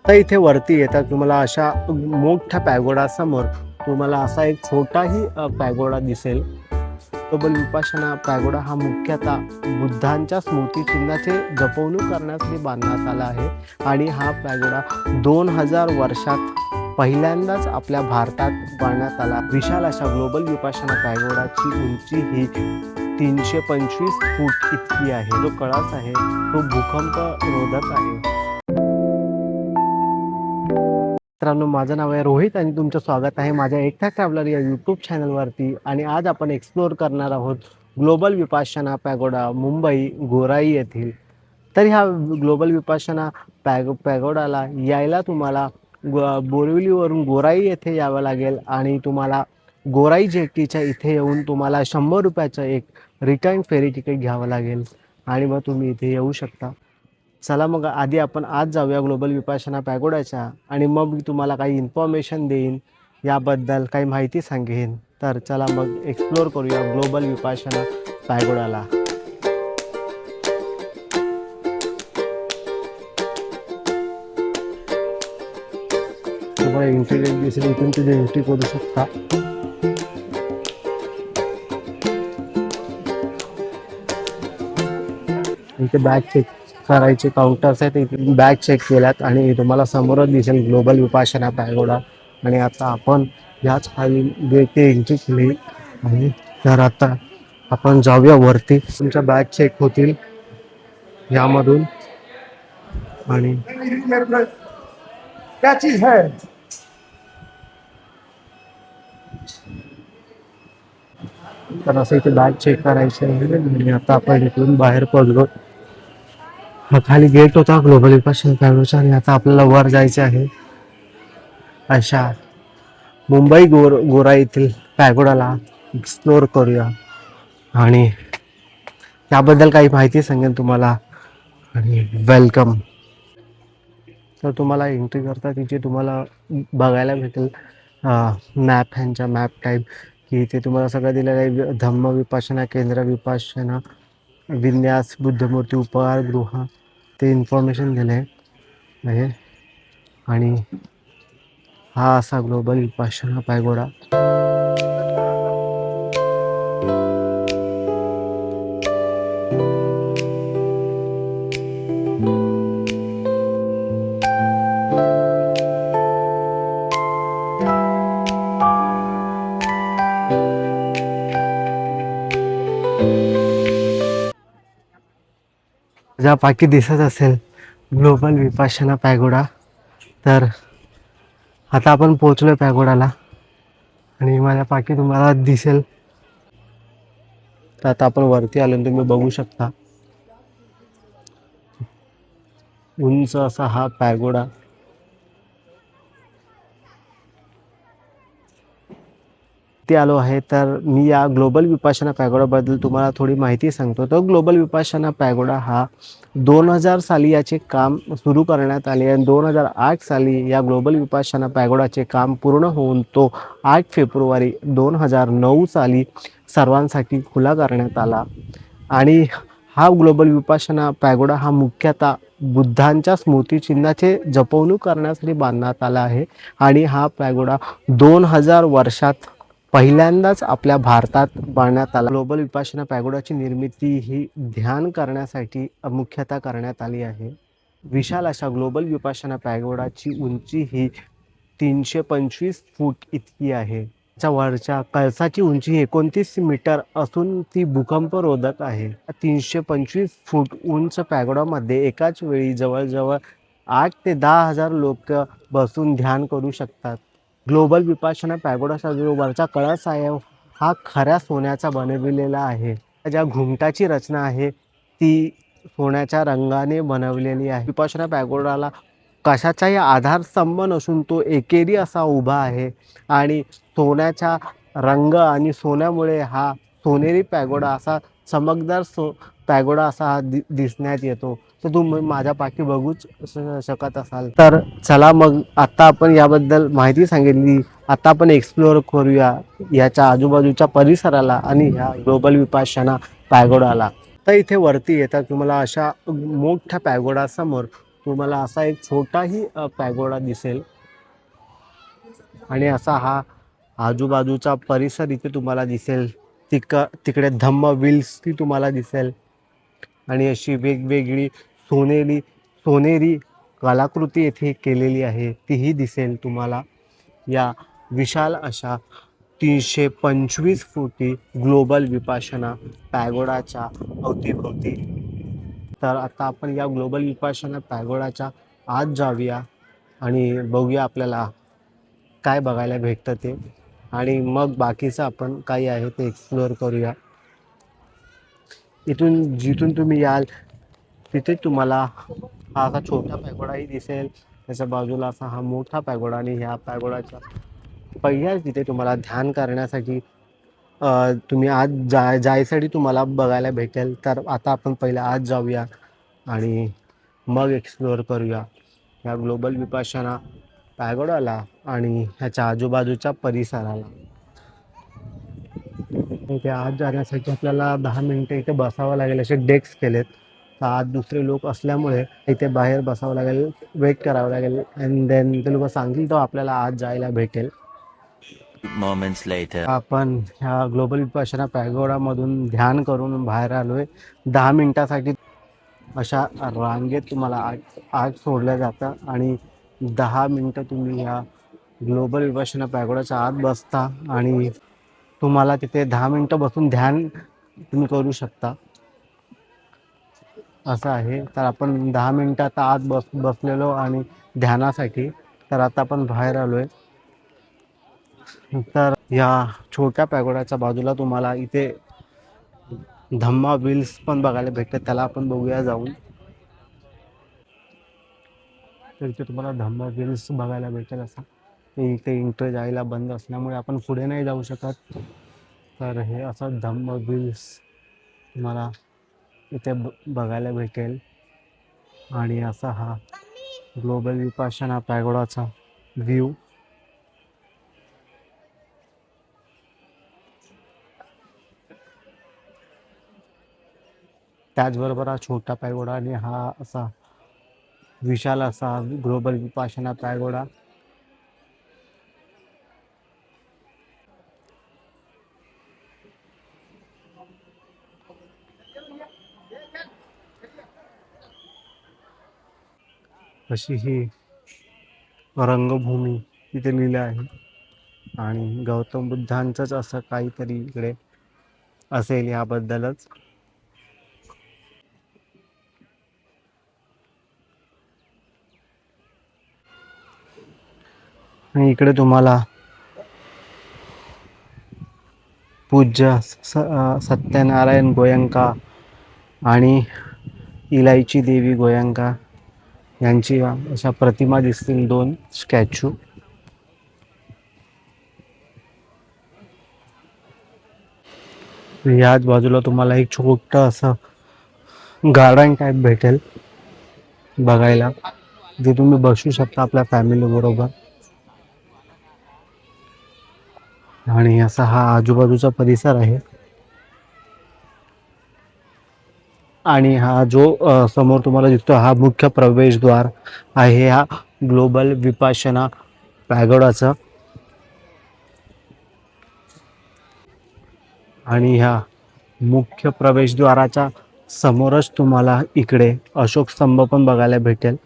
तर इथे वरती येतात तुम्हाला अशा मोठ्या पॅगोडासमोर तुम्हाला असा एक छोटाही पॅगोडा दिसेल. ग्लोबल विपाशना पॅगोडा हा मुख्यतः बुद्धांच्या स्मृतिचिन्हाचे जपवणूक करण्यासाठी बांधण्यात आला आहे आणि हा पॅगोडा 2000 वर्षात पहिल्यांदाच आपल्या भारतात बांधण्यात आला. विशाल अशा ग्लोबल विपाशना पॅगोडाची उंची ही 325 फूट इतकी आहे. जो कळस आहे तो भूकंप रोधक आहे. मित्रांनो, माझं नाव आहे रोहित आणि तुमचं स्वागत आहे माझ्या एकटा ट्रॅव्हलर या यूट्यूब चॅनलवरती. आणि आज आपण एक्सप्लोअर करणार आहोत ग्लोबल विपाशना पॅगोडा मुंबई गोराई येथील. तर ह्या ग्लोबल विपाशना पॅगोडाला यायला तुम्हाला बोरिवलीवरून गोराई येथे यावं लागेल आणि तुम्हाला गोराई जेटीच्या इथे येऊन तुम्हाला 100 रुपयाचं एक रिटर्न फेरी तिकीट घ्यावं लागेल आणि मग तुम्ही इथे येऊ शकता. चला मग आधी आपण आज जाऊया ग्लोबल विपाशना पॅगोडाच्या आणि मग मी तुम्हाला काही इन्फॉर्मेशन देईन, याबद्दल काही माहिती सांगेन. तर चला मग एक्सप्लोअर करूया ग्लोबल विपाशना पॅगोडाला. तुम्हाला एंट्री दिसेल, इथून तुम्ही एंट्री करू शकता. इथे बॅग चेक करायचे काउंटर्स आहेत, इथे बॅग चेक केल्यात आणि तुम्हाला समोरच दिसेल ग्लोबल विपाशना पॅगोडा. आणि आता आपण याच खाली गेट एंट्री केली आणि तर आता आपण जाऊया वरती. तुमच्या बॅग चेक होतील यामधून. आणि क्या चीज है, तर असं इथे बॅग चेक करायचे आहे. आणि आता आपण इथून बाहेर पडलो. हा खाली गेट होता ग्लोबल विपाशना पॅगोडाचा आणि आता आपल्याला वर जायचे आहे. अशा मुंबई गोरा येथील पॅगोडाला एक्सप्लोअर करूया आणि त्याबद्दल काही माहिती सांगेन तुम्हाला. आणि वेलकम. तर तुम्हाला एंट्री करता तिथे तुम्हाला बघायला भेटेल मॅप, ह्यांच्या मॅप टाईप, की इथे तुम्हाला सगळं दिलेलं आहे. धम्म विपाशना केंद्र, विपाशना विन्यास, बुद्धमूर्ती, उपहारगृह, ते इन्फॉर्मेशन दिले आहे. आणि हा असा ग्लोबल विपाशना पॅगोडा. ज्या पाकी दिसत असेल ग्लोबल विपाशना पॅगोडा. तर आता आपण पोहोचलोय पॅगोडाला आणि माझ्या पाठी तुम्हाला दिसेल. तर आता आपण वरती आलो, तुम्ही बघू शकता उंच असा हा पॅगोडा. ते आलो आहे. तर मी या ग्लोबल विपाशना पॅगोडाबद्दल तुम्हाला थोडी माहिती सांगतो. तर ग्लोबल विपाशना पॅगोडा हा 2000 साली याचे काम सुरू करण्यात आले आणि 2008 साली या ग्लोबल विपाशना पॅगोडाचे काम पूर्ण होऊन तो 8 फेब्रुवारी 2009 साली सर्वांसाठी खुला करण्यात आला. आणि हा ग्लोबल विपाशना पॅगोडा हा मुख्यतः बुद्धांच्या स्मृतिचिन्हाचे जपवणूक करण्यासाठी बांधण्यात आला आहे आणि हा पॅगोडा 2000 वर्षात पहिल्यांदाच आपल्या भारतात बांधण्यात आला. ग्लोबल विपाशना पॅगोडाची निर्मिती ही ध्यान करण्यासाठी मुख्यतः करण्यात आली आहे. विशाल अशा ग्लोबल विपाशना पॅगोडाची उंची ही 325 फूट इतकी आहे. च्या वरच्या कळसाची उंची 29 मीटर असून ती भूकंपरोधक आहे. 325 फूट उंच पॅगोडामध्ये एकाच वेळी जवळजवळ 8 ते 10,000 लोक बसून ध्यान करू शकतात. ग्लोबल विपाशना पॅगोडाचा जो वरचा कळस आहे हा खऱ्या सोन्याचा बनविलेला आहे. ज्या घुमटाची रचना आहे ती सोन्याच्या रंगाने बनवलेली आहे. विपाशना पॅगोडाला कशाचाही आधारस्तंभ नसून तो एकेरी असा उभा आहे आणि सोन्याचा रंग आणि सोन्यामुळे हा सोनेरी पॅगोडा असा चमकदार पॅगोडा असा हा दिसण्यात येतो. तर तुम्ही माझ्या पाठी बघूच शकत असाल. तर चला मग आता आपण याबद्दल माहिती सांगितली, आता आपण एक्सप्लोअर करूया याच्या आजूबाजूच्या परिसराला आणि ह्या ग्लोबल विपाशना पॅगोडाला. तर इथे वरती येतात तुम्हाला अशा मोठ्या पॅगोडासमोर तुम्हाला असा एक छोटाही पॅगोडा दिसेल आणि असा हा आजूबाजूचा परिसर इथे तुम्हाला दिसेल. तिकडे धम्म व्हील्स ती तुम्हाला दिसेल आणि अशी वेगवेगळी सोनेरी सोनेरी कलाकृती येथे केलेली आहे तीही दिसेल तुम्हाला या विशाल अशा 325 फुटी ग्लोबल विपाशना पॅगोडाच्या अवतीभोवती. तर आता आपण या ग्लोबल विपाशना पॅगोडाच्या आत जाऊया आणि बघूया आपल्याला काय बघायला भेटतं ते, आणि मग बाकीचं आपण काही आहे ते एक्सप्लोअर करूया. इथून जिथून तुम्ही याल तिथे तुम्हाला हा असा छोटा पॅगोडाही दिसेल, त्याच्या बाजूला असा हा मोठा पॅगोडा, आणि ह्या पॅगोडाच्या पहिल्याच तिथे तुम्हाला ध्यान करण्यासाठी तुम्ही आज जायसाठी तुम्हाला बघायला भेटेल. तर आता आपण पहिल्या आज जाऊया आणि मग एक्सप्लोअर करूया या ग्लोबल विपाशना पॅगोडाला आणि ह्याच्या आजूबाजूच्या परिसराला. इथे आत जाण्यासाठी आपल्याला 10 मिनिटं इथे बसावं लागेल. असे डेस्क केलेत, तर आत दुसरे लोक असल्यामुळे इथे बाहेर बसावं लागेल, वेट करावं लागेल, अँड देन ते लोक सांगतील तो आपल्याला आत जायला भेटेल. Moments later. आपण ह्या ग्लोबल विपाशना पॅगोडामधून ध्यान करून बाहेर आलोय. 10 मिनिटासाठी अशा रांगेत तुम्हाला आत सोडलं जातं आणि 10 मिनिटं तुम्ही ह्या ग्लोबल विपाशना पॅगोडाच्या आत बसता आणि तुम्हाला तिथे 10 मिनिटं बसून ध्यान तुम्ही करू शकता, असं आहे. तर आपण 10 मिनिटं आता आत बसलेलो आणि ध्यानासाठी. तर आता आपण बाहेर आलोय. तर या छोट्या पॅगोडाच्या बाजूला तुम्हाला इथे धम्मा व्हील्स पण बघायला भेटतात, त्याला आपण बघूया जाऊन. तर इथे तुम्हाला धम्मा व्हील्स बघायला भेटेल. असं इथे एंट्री जायला बंद असल्यामुळे आपण पुढे नाही जाऊ शकत. तर हे असं धम्म व्हील्स तुम्हाला इथे बघायला भेटेल आणि असा हा ग्लोबल विपाशना पॅगोडाचा व्ह्यू. त्याचबरोबर हा छोटा पॅगोडा आणि हा असा विशाल असा ग्लोबल विपाशना पॅगोडा. अशी ही रंगभूमी इथे लिहिलं आहे आणि गौतम बुद्धांचंच असं काहीतरी इकडे असेल याबद्दलच. आणि इकडे तुम्हाला पूज्य सत्यनारायण गोयंका आणि इलाईची देवी गोयंका यांची अशा प्रतिमा दिसतील, 2 स्टॅच्यू. याच बाजूला तुम्हाला एक छोटं असं गार्डन टाईप भेटेल बघायला, जे तुम्ही बसू शकता आपल्या फॅमिली बरोबर. आणि असा हा आजूबाजूचा परिसर आहे. आणि हा जो समोर तुम्हाला दिसतो हा मुख्य प्रवेशद्वार आहे हा ग्लोबल विपाशना पॅगोडाचा. आणि ह्या मुख्य प्रवेशद्वाराच्या समोरच तुम्हाला इकडे अशोक स्तंभ पण बघायला भेटेल.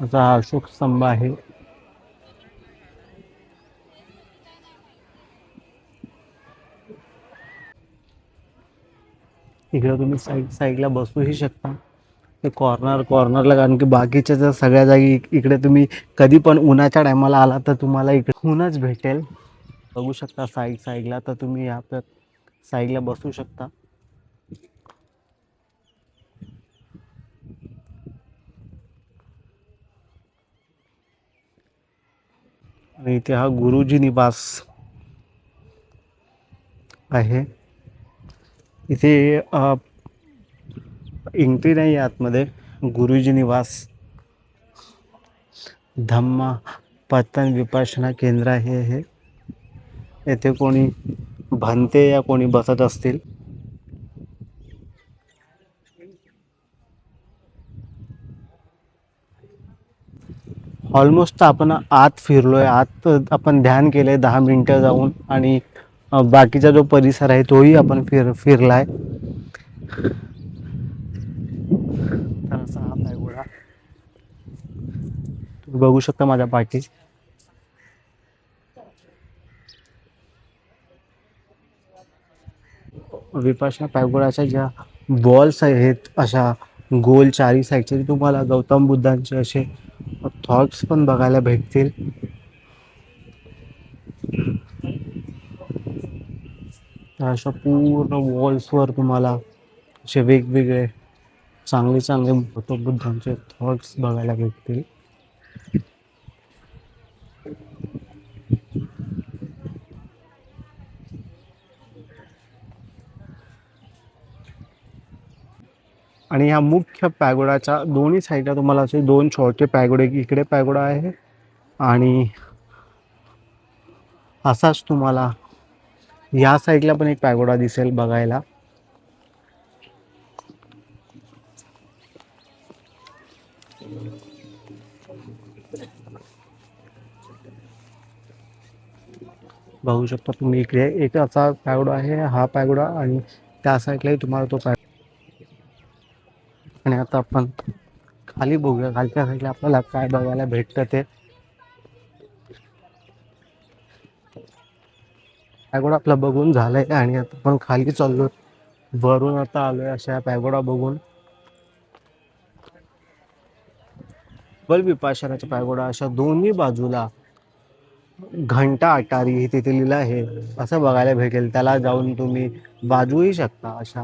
असा हा अशोक स्तंभ आहे. इकडे तुम्ही साईडला बसूही शकता, ते कॉर्नरला, कारण की बाकीच्या जर सगळ्या जागी इकडे तुम्ही कधी पण उन्हाच्या टायमाला आला तर तुम्हाला इकडे ऊनच भेटेल. बघू शकता साईडला, तर तुम्ही या साईडला बसू शकता. आणि इथे हा गुरुजी निवास आहे. इथे एंट्री नाही आतमध्ये. गुरुजी निवास धम्मा पतन विपाशना केंद्र आहे हे. येथे कोणी भंते या कोणी बसत असतील. ऑलमोस्ट आपण आत फिरलोय. आत आपण ध्यान केलंय 10 मिनिटं जाऊन आणि बाकीचा जो परिसर आहे तोही आपण फिरलाय. तर असा हा पॅगोडा तुम्ही बघू शकता माझ्या पाठी. विपाशना पॅगोडाच्या ज्या वॉल्स आहेत अशा गोल चारी साईडचे, तुम्हाला गौतम बुद्धांचे असे थॉट्स पण बघायला भेटतील. अशा पूर्ण वॉल्सवर तुम्हाला असे वेगवेगळे चांगले चांगले गौतम बुद्धांचे थॉट्स बघायला भेटतील. आणि ह्या मुख्य पॅगोडाच्या दोन्ही साईडला तुम्हाला असे 2 छोटे पॅगोडे, इकडे पॅगोडा आहे आणि असाच तुम्हाला या साईडला पण एक पॅगोडा दिसेल बघायला. बघू शकता तुम्ही इकडे एक असा पॅगोडा आहे, हा पॅगोडा, आणि त्या साईडलाही तुम्हाला तो पॅगोडा. आणि आता आपण खाली बघूया, खालच्या साईडला आपल्याला काय बघायला भेटतं ते. पॅगोडा आपला बघून झालंय आणि आता आपण खाली चाललो. वरून आता आलोय अशा पॅगोडा बघून. विपाशनाच्या पॅगोडा अशा दोन्ही बाजूला घंटा अटारी हे तिथे लिहिलं आहे असं बघायला भेटेल. त्याला जाऊन तुम्ही वाजवूही शकता. अशा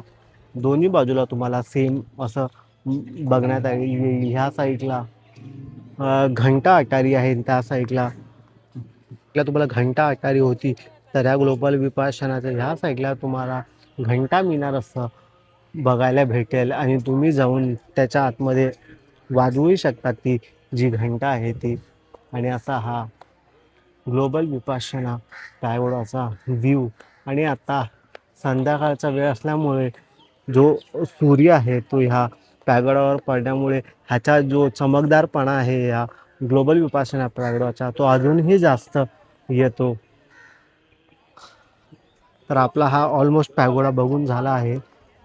दोन्ही बाजूला तुम्हाला सेम असं बघण्यात येईल. ह्या साईडला घंटा अटारी आहे, त्या साईडला तुम्हाला घंटा अटारी होती. तर ह्या ग्लोबल विपाशनाच्या ह्या साईडला तुम्हाला घंटा मिनार असं बघायला भेटेल आणि तुम्ही जाऊन त्याच्या आतमध्ये वाजवूही शकता ती जी घंटा आहे ती. आणि असा हा ग्लोबल विपाशना पॅगोडाचा व्ह्यू. आणि आता संध्याकाळचा वेळ असल्यामुळे जो सूर्य आहे तो ह्या पॅगोडावर पडल्यामुळे ह्याचा जो चमकदारपणा आहे या ग्लोबल विपाशना पॅगोडाचा तो अजूनही जास्त येतो. तर आपला हा ऑलमोस्ट पॅगोडा बघून झाला आहे.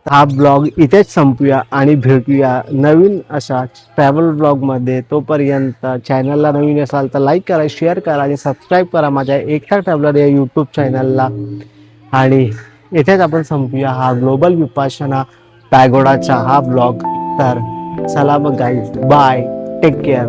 हा ब्लॉग इथेच संपूया आणि भेटूया नवीन अशा ट्रॅव्हल ब्लॉगमध्ये. तोपर्यंत चॅनलला नवीन असाल तर लाईक करा, शेअर करा आणि सबस्क्राईब करा माझ्या एकटा ट्रॅव्हलर या यूट्यूब चॅनलला. आणि इथेच आपण संपूया हा ग्लोबल विपाशना पॅगोडाचा हा ब्लॉग. तर चला मग गाईज, बाय, टेक केअर.